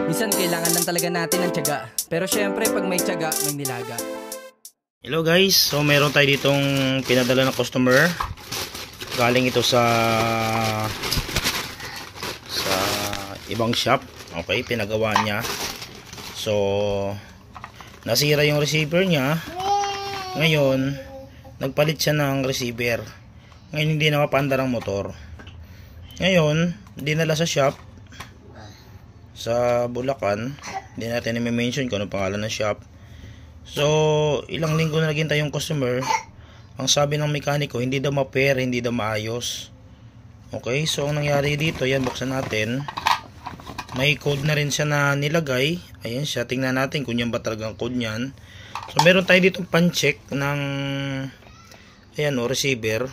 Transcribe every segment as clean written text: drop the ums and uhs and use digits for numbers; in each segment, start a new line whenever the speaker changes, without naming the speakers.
Minsan kailangan lang talaga natin ng tiyaga. Pero syempre pag may tiyaga, may nilaga.
Hello guys, so meron tayo ditong pinadala ng customer. Galing ito sa ibang shop. Okay, pinagawa niya. So nasira yung receiver niya. Ngayon nagpalit siya ng receiver. Ngayon hindi na mapandar ang motor. Ngayon dinala sa shop sa Bulacan. Hindi natin i-mention kung ano pangalan ng shop. So ilang linggo na naghintay yung customer. Ang sabi ng mekaniko, hindi daw ma-pair, hindi daw maayos. Okay, so ang nangyari dito, yan, buksan natin. May code na rin siya na nilagay. Ayan siya, tingnan natin kung yan ba talagang code niyan. So meron tayo dito pan-check ng ayan o, receiver.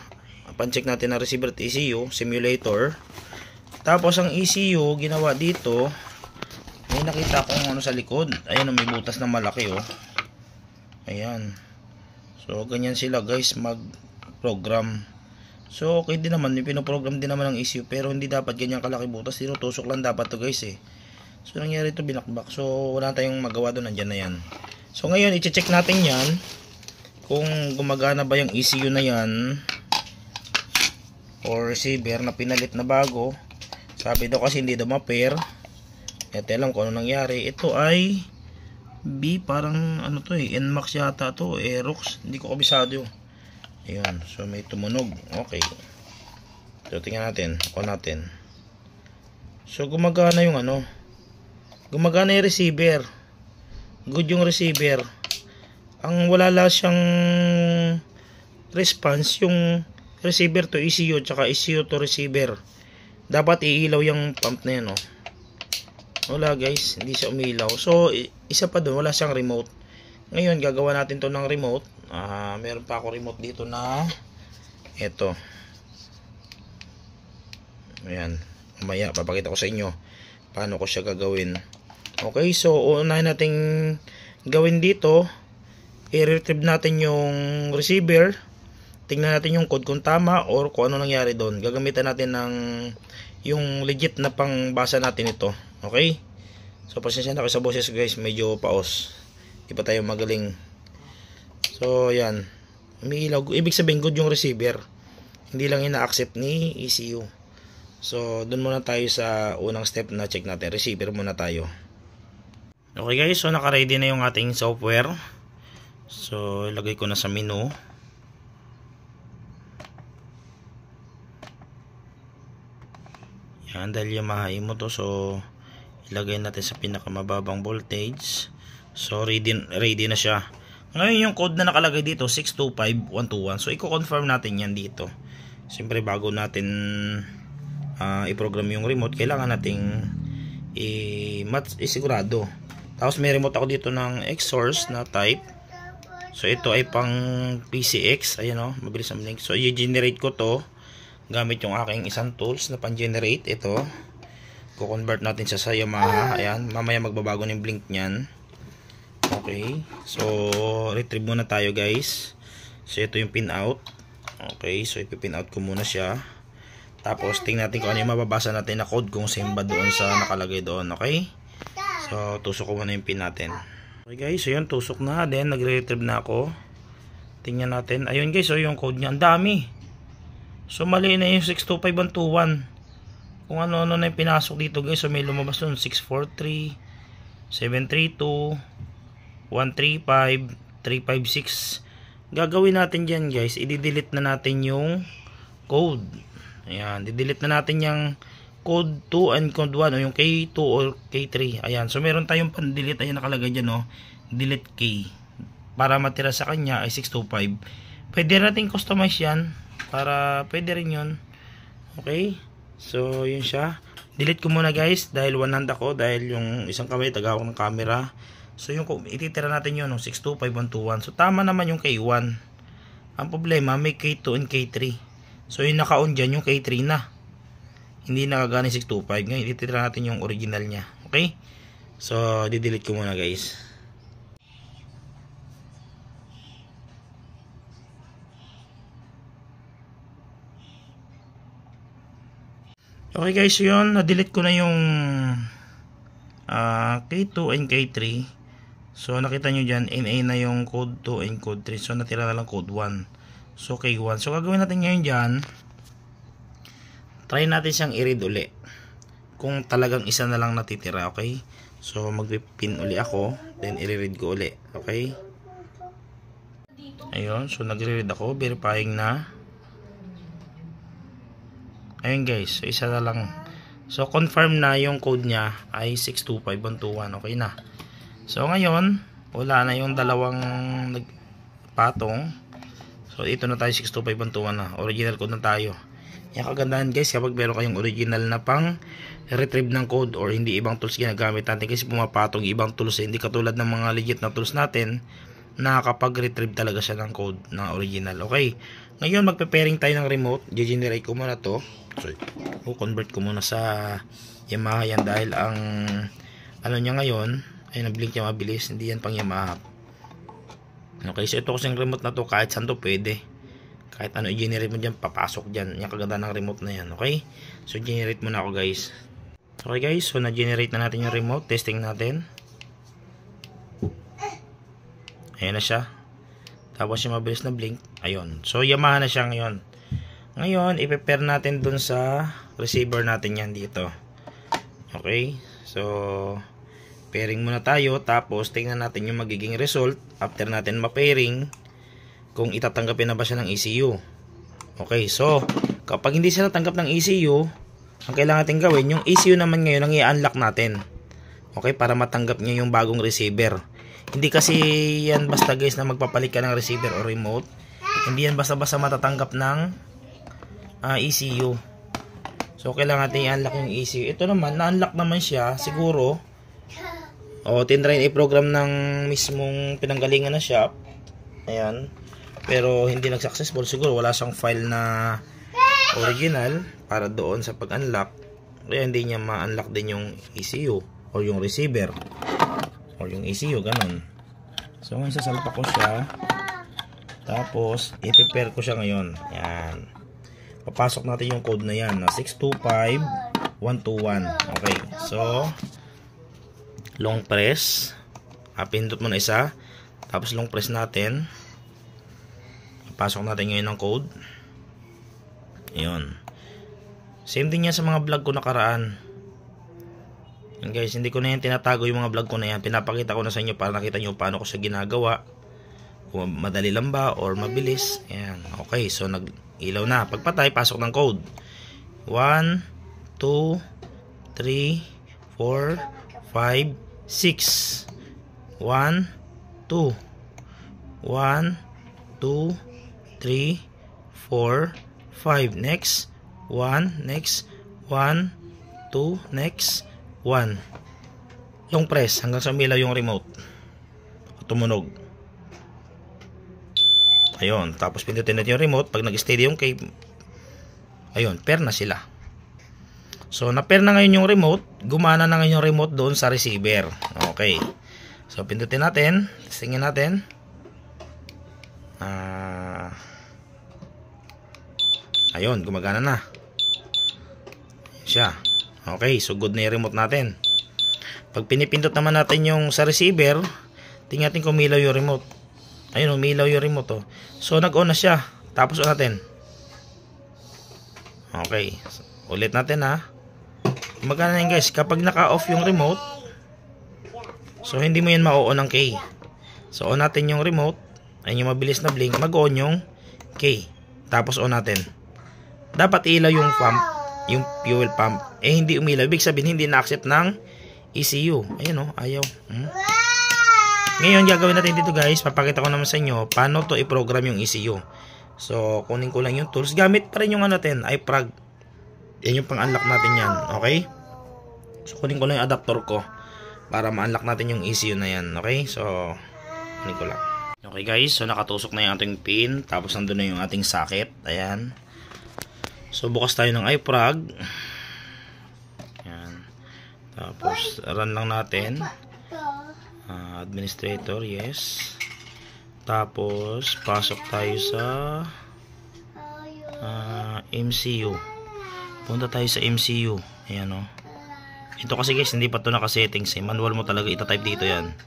Pan-check natin ang receiver at ECU, simulator. Tapos ang ECU, ginawa dito, may nakita akong ano sa likod. Ayan o, may butas na malaki o. Ayan. So ganyan sila guys mag-program. So okay din naman, may pinoprogram din naman ang ECU, pero hindi dapat ganyan kalaki butas. Tinutusok lang dapat to guys eh. So nangyari ito, binakbak. So wala tayong magawa doon, nandyan na yan. So ngayon i-check natin yan kung gumagana ba yung ECU na yan or receiver na pinalit na bago. Sabi daw kasi hindi daw ma-pair. Ito alam ko ano nangyari. Ito ay B, parang ano to eh, NMAX yata to, Aerox, hindi ko kabisado. Ayun, so may tumunog. Okay, so tingnan natin, on natin. So gumagana yung ano, gumagana yung receiver, good yung receiver. Ang wala lang siyang response yung receiver to ECU, tsaka ECU to receiver. Dapat iilaw yung pump na yan oh. Wala guys, hindi siya umilaw. So isa pa doon, wala siyang remote. Ngayon gagawa natin to ng remote. Meron pa ako remote dito na ito. Ayan, mamaya papakita ko sa inyo paano ko siya gagawin. Okay, so unahin natin gawin dito, i-retrieve natin yung receiver. Tingnan natin yung code kung tama or kung ano nangyari doon. Gagamitan natin ng yung legit na pangbasa natin ito. Okay? So pasensya na kayo sa boses guys, medyo paos. Di pa tayo magaling. So yan, umiilaw. Ibig sabihin good yung receiver, hindi lang ina-accept ni ECU. So dun muna tayo sa unang step na check natin. Receiver muna tayo. Okay guys, so naka-ready na yung ating software. So ilagay ko na sa menu. Yan, dahil Yamaha mo to, so ilagay natin sa pinakamababang voltage. So ready na siya. Ngayon yung code na nakalagay dito 625121. So i-confirm natin yan dito. Siyempre bago natin i-program yung remote, kailangan nating isigurado. Tapos may remote ako dito ng X-Source na type. So ito ay pang PCX. Ayan o, mabilis ang link. So i-generate ko to gamit yung aking isang tools na pan-generate. Ito, ko-convert natin siya sa Yamaha. Ayan, mamaya magbabago ng blink niyan. Okay, so retrieve muna tayo guys. So ito yung pin out. Okay, so ipipin out ko muna siya. Tapos tingnan natin kung ano yung mababasa natin na code, kung same ba doon sa nakalagay doon. Okay, so tusok ko muna yung pin natin. Okay guys, so yun, tusok na. Then nagre-retrieve na ako. Tingnan natin. Ayun guys, so yung code niya, ang dami. So mali na yung 625121. Kung ano-ano na yung pinasok dito guys. So may lumabas doon 643, 732, 135, 356. Gagawin natin dyan guys, i-delete na natin yung code. Ayan, i-delete na natin yung code 2 and code 1 o yung K2 or K3. Ayan, so meron tayong pan-delete. Ayan, nakalagay dyan o, delete K. Para matira sa kanya ay 625. Pwede natin customize yan para pwede rin yun. Okay, so yun siya. Delete ko muna guys dahil one hand ako, dahil yung isang kamay tagawak ng camera. So yung ititira natin yun, 625121. So tama naman yung K1. Ang problema may K2 and K3. So yung naka-on dyan yung K3 na, hindi nakagana 625. Ngayon ititira natin yung original nya. Okay, so di-delete ko muna guys. Okay guys, so yun, na-delete ko na yung K2 and K3. So nakita nyo dyan, NA na yung code 2 and code 3. So natira na lang code 1. So K1. So gagawin natin ngayon dyan, try natin siyang i-read uli kung talagang isa na lang natitira. Okay, so magpipin uli ako, then i-read ko uli. Okay, ayun, so nagre-read ako, verifying na. Ayun guys, so isa na lang. So confirm na yung code niya ay 625121. Okay na. So ngayon, wala na yung dalawang patong. So ito na tayo, 625121 na. Original code na tayo. Yung kagandahan guys, kapag meron kayong original na pang retrieve ng code or hindi ibang tools ginagamit natin, kasi pumapatong ibang tools, hindi katulad ng mga legit na tools natin na kapag retrieve talaga siya ng code na original. Okay, ngayon magpe-pairing tayo ng remote. Generate ko muna to. So convert ko muna sa Yamaha yan, dahil ang ano niya ngayon ay nag-blink niya mabilis, hindi yan pang Yamaha. Okay, so ito kasing remote na to, kahit saan to pwede. Kahit ano i-generate mo dyan, papasok dyan. Yung kaganda ng remote na yan. Okay, so generate muna ako guys. Okay guys, so na-generate na natin yung remote. Testing natin. Ayan na siya. Tapos yung mabilis na blink. Ayun, so Yamaha na siya ngayon. Ngayon, i-prepare natin dun sa receiver natin yan dito. Okay, so pairing muna tayo. Tapos tingnan natin yung magiging result after natin ma-pairing, kung itatanggapin na ba siya ng ECU. Okay, so kapag hindi siya natanggap ng ECU, ang kailangan natin gawin, yung ECU naman ngayon ang i-unlock natin. Okay, para matanggap niya yung bagong receiver. Hindi kasi yan basta guys na magpapalit ka ng receiver o remote. Hindi yan basta-basta matatanggap ng ECU. So kailangan natin i-unlock yung ECU. Ito naman, na-unlock naman siya siguro. O tinry i-program ng mismong pinanggalingan na shop. Ayan. Pero hindi nag-successful. Siguro wala siyang file na original para doon sa pag-unlock. Kaya hindi niya ma-unlock din yung ECU o yung receiver o yung ECU, ganun. So ngayon sasalpa ko siya. Tapos i-prepare ko siya ngayon. Yan. Papasok natin yung code na yan na 625121. Okay. So long press. Pindot mo na isa. Tapos long press natin. Pasok natin ngayon ng code. Ayun. Same din yan sa mga vlog ko nakaraan. And guys, hindi ko na yan tinatago yung mga vlog ko na yan. Pinapakita ko na sa inyo para nakita nyo paano ko siya ginagawa. Kung madali lang ba or mabilis. Ayan. Okay, so nag-ilaw na. Pagpatay, pasok ng code. 1, 2, 3, 4, 5, 6. 1, 2. 1, 2, 3, 4, 5. Next. 1. Next. 1, 2. Next. 1. Long press hanggang sa umilaw yung remote. Tumunog. Ayun. Tapos pindutin natin yung remote. Pag nag-steady yung key, ayun, pair na sila. So, na-pair na ngayon yung remote. Gumana na ngayon yung remote doon sa receiver. Okay. So, pindutin natin. Testingin natin. Ayun, gumagana na siya. Okay, so good na yung remote natin. Pag pinipindot naman natin yung sa receiver, tingnan natin kung umilaw yung remote. Ayun, umilaw yung remote. Oh. So nag-on na siya. Tapos on natin. Okay, so, ulit natin ha. Gumagana na yun guys. Kapag naka-off yung remote, so hindi mo yan ma-on ng key. So on natin yung remote. Ayun yung mabilis na blink. Mag-on yung key. Tapos on natin. Dapat ilaw yung pump, yung fuel pump. Eh hindi umilaw. Ibig sabihin hindi na-accept ng ECU. Ayun oh, ayaw. Ngayon gagawin natin dito guys, papakita ko naman sa inyo paano to i-program yung ECU. So kunin ko lang yung tools. Gamit pa rin yung ano natin, iProg. Yan yung pang-unlock natin yan. Okay? So kunin ko lang yung adapter ko para ma-unlock natin yung ECU na yan. Okay? So kunin ko lang. Okay guys, so nakatusok na yung ating pin. Tapos nandun na yung ating socket. Ayan. So bukas tayo ng iProg. Ayan. Tapos run lang natin. Administrator, yes. Tapos pasok tayo sa MCU. Punta tayo sa MCU. Ayan o. Ito kasi guys, hindi pa to naka-settings eh. Manual mo talaga itatype dito yan.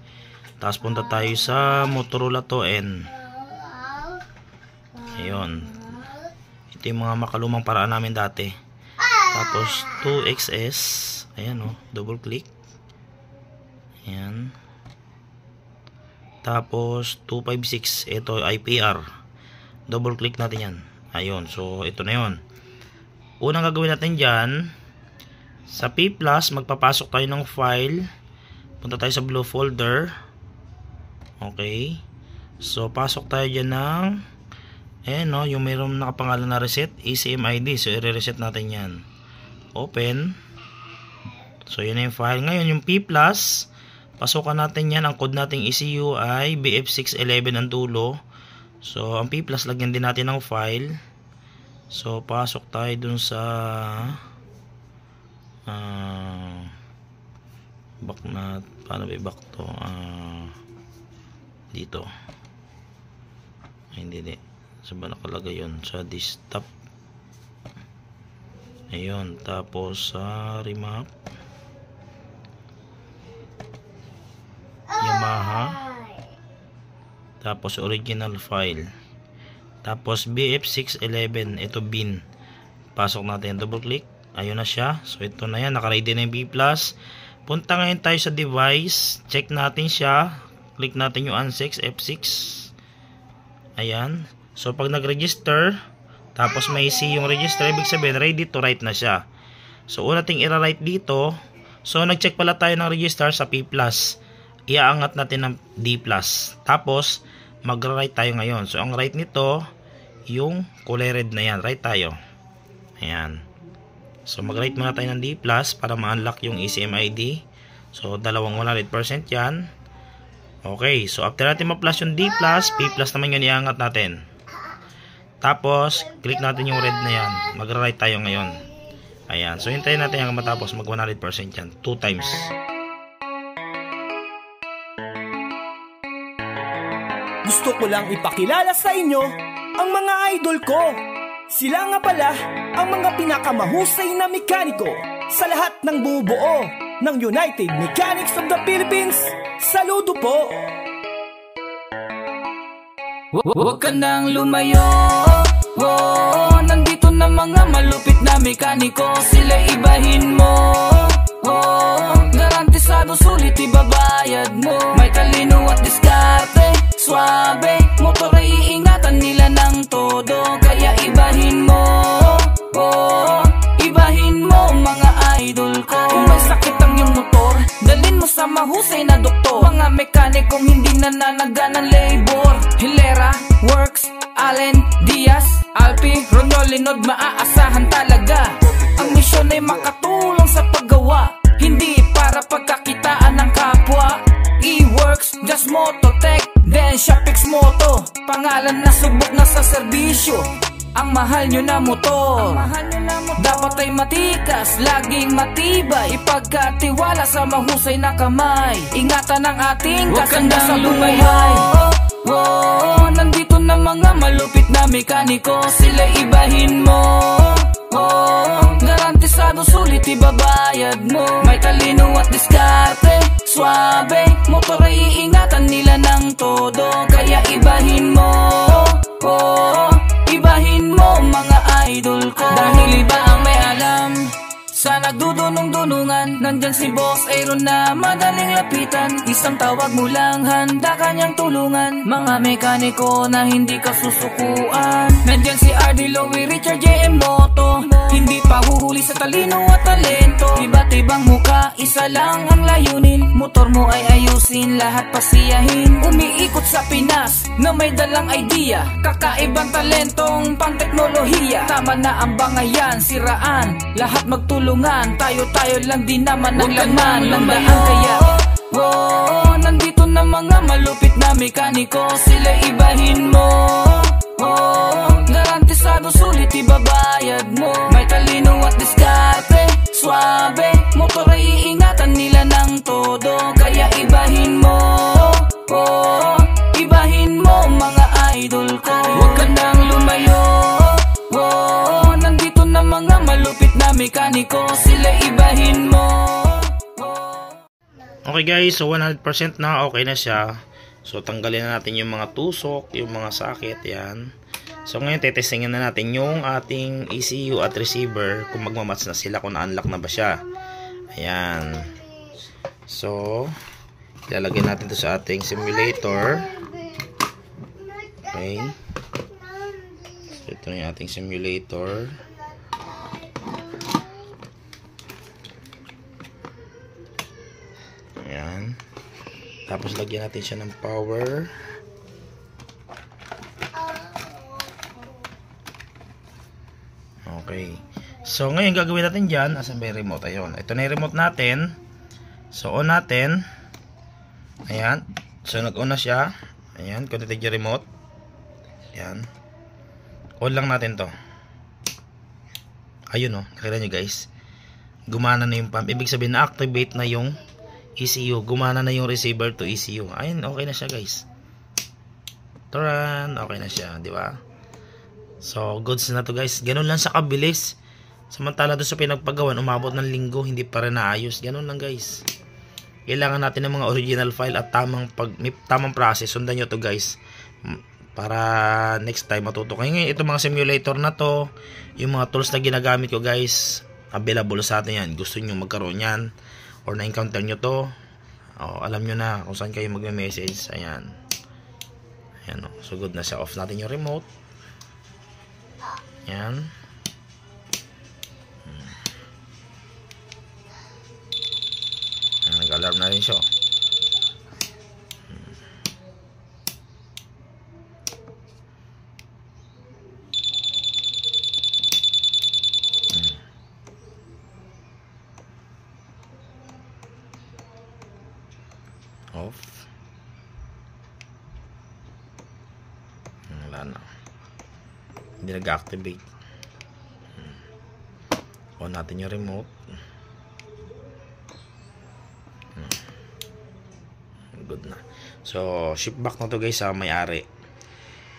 Tapos punta tayo sa Motorola 2N. Ayun. Ito yung mga makalumang paraan namin dati. Tapos 2XS. Ayan o, double click. Ayan. Tapos 256. Ito IPR. Double click natin yan. Ayun, so ito na yun. Unang gagawin natin dyan, sa P+, magpapasok tayo ng file. Punta tayo sa blue folder. Okay. So, pasok tayo dyan ng no, yung mayroong nakapangalan na reset, ECMID. So, i-reset natin yan. Open. So, yun na yung file. Ngayon, yung P+, pasokan natin yan. Ang code nating ECU ay BF611 ang dulo. So, ang P+, lagyan din natin ng file. So, pasok tayo dun sa back na, paano ba i-back to? Dito. Ay, hindi. Saan ba nakalagay yun? Sa desktop. Ayun. Tapos sa remap. Yamaha. Tapos original file. Tapos BF611. Ito bin. Pasok natin. Double click. Ayun na siya. So ito na yan. Naka-ready na yung B+. Punta ngayon tayo sa device. Check natin siya. Click natin yung unsex F6. Ayan. So pag nag-register, tapos may C yung register, ibig sabihin ready to write na siya. So una ting i-write dito. So nag-check pala tayo ng register sa P+. Iaangat natin ng D+. Tapos mag-write tayo ngayon. So ang write nito, yung kulay red na yan. Write tayo. Ayan. So mag-write muna tayo ng D+, para ma-unlock yung ECMID. So dalawang 100% yan. Okay, so after natin ma-plus yung D+, P+ naman yun iangat natin. Tapos, click natin yung red na yan. Mag-write tayo ngayon. Ayan, so hintayin natin hanggang matapos mag 100% yan. 2 times.
Gusto ko lang ipakilala sa inyo ang mga idol ko. Sila nga pala ang mga pinakamahusay na mekaniko sa lahat ng bumubuo ng United Mechanics of the Philippines. Saludo po!
Huwag ka nang lumayo. Nandito na mga malupit na mekaniko. Sila ibahin mo. Garantisado sulit ibabayad mo. May talino at diskarte. Suabe, motor ay iingatan nila ng todo. Kaya ibahin mo. Ibahin mo mga idol ko. Kung may sakit ang iyong motor, dalhin mo sa mahusay na doktor. Mga mekanikong hindi nananaga ng labor. Hilera, Works, Allen, Diaz, Alpi, Ronyo, Linod, maaasahan talaga. Ang misyon ay makatulong sa paggawa, hindi para pagkakitaan ng kapwa. E-Works, Just Mototech, then Shopix Moto. Pangalan na subok na sa serbisyo. Ang mahal nyo na motor, dapat ay matikas, laging matibay. Ipagkatiwala sa mahusay na kamay. Ingatan ang ating kasanda sa buhay. Nandito na mga malupit na mekaniko. Sila ibahin mo. Garantisado sulit ibabayad mo. May talino at diskarte. Suabe, motor ay iingatan nila ng todo. Kaya ibahin mo. Ibahin mo mga idol ko. Dahil iba ang may alam sa nagdudunong-dunungan. Nandyan si Boss Aaron na madaling lapitan. Isang tawag mo lang, handa kanyang tulungan. Mga mekaniko na hindi ka susukuan. Nandyan si RD Louie, Richard JM Moto. Hindi pa huhuli sa talino at talento. Iba't ibang muka, isa lang ang layunin. Motor mo ay ayusin, lahat pasiyahin. Umiikot sa Pinas na may dalang idea. Kakaibang talentong pang-teknolohiya. Tama na ang bangayan, siraan, lahat magtulungan. Tayo-tayo lang din naman ang laman ng daan. Kaya nandito na mga malupit na mekaniko. Sila ibahin mo. Garantisado sulit ibabayad mo. May talino at diskarte. Suabe, motor ay iingatan nila ng todo. Kaya ibahin mo. Ibahin mo mga idol ko. Huwag ka nang lumayo. Nandito na mga malupit na mekaniko. Sila ibahin mo.
Okay guys, so 100% na, okay na siya. So tanggalin na natin yung mga tusok, yung mga sakit, yan. So ngayon tetestingin na natin yung ating ECU at receiver kung magmamatch na sila, kung na-unlock na ba siya. Ayan. So ilalagay natin ito sa ating simulator. Okay. So ito na yung ating simulator. Ayan. Tapos lagyan natin siya ng power. Okay. So ngayon gagawin natin dyan, asan ba yung remote? Ayun. Ito na yung remote natin. So on natin. Ayan. So nag-on na siya. Ayan. Connected yung remote. Ayan. On lang natin to. Ayun o. Nakita nyo guys. Gumana na yung pump. Ibig sabihin na-activate na yung ECU. Gumana na yung receiver to ECU. Ayun. Okay na siya guys. Taran. Okay na siya. Di ba? So goods na to guys. Ganun lang sa kabilis. Samantala doon sa pinagpagawan, umabot ng linggo, hindi pa rin naayos. Ganun lang guys. Kailangan natin ng mga original file at tamang process. Sundan nyo to guys. Para next time matuto kayo. Ngayon, itong mga simulator na to, yung mga tools na ginagamit ko guys, available sa atin yan. Gusto nyo magkaroon yan, or na-encounter nyo to, alam nyo na kung saan kayo magme-message. Ayan. Ayan o. So good na siya. Off natin yung remote. Ayan. Nag-alarm na rin siya. Off. Wala na. Hindi nag-activate. On natin yung remote. Good na. So, ship back na to guys sa may-ari.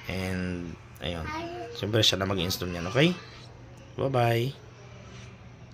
And, ayun. Siyempre siya na mag-install niyan, okay? Bye-bye.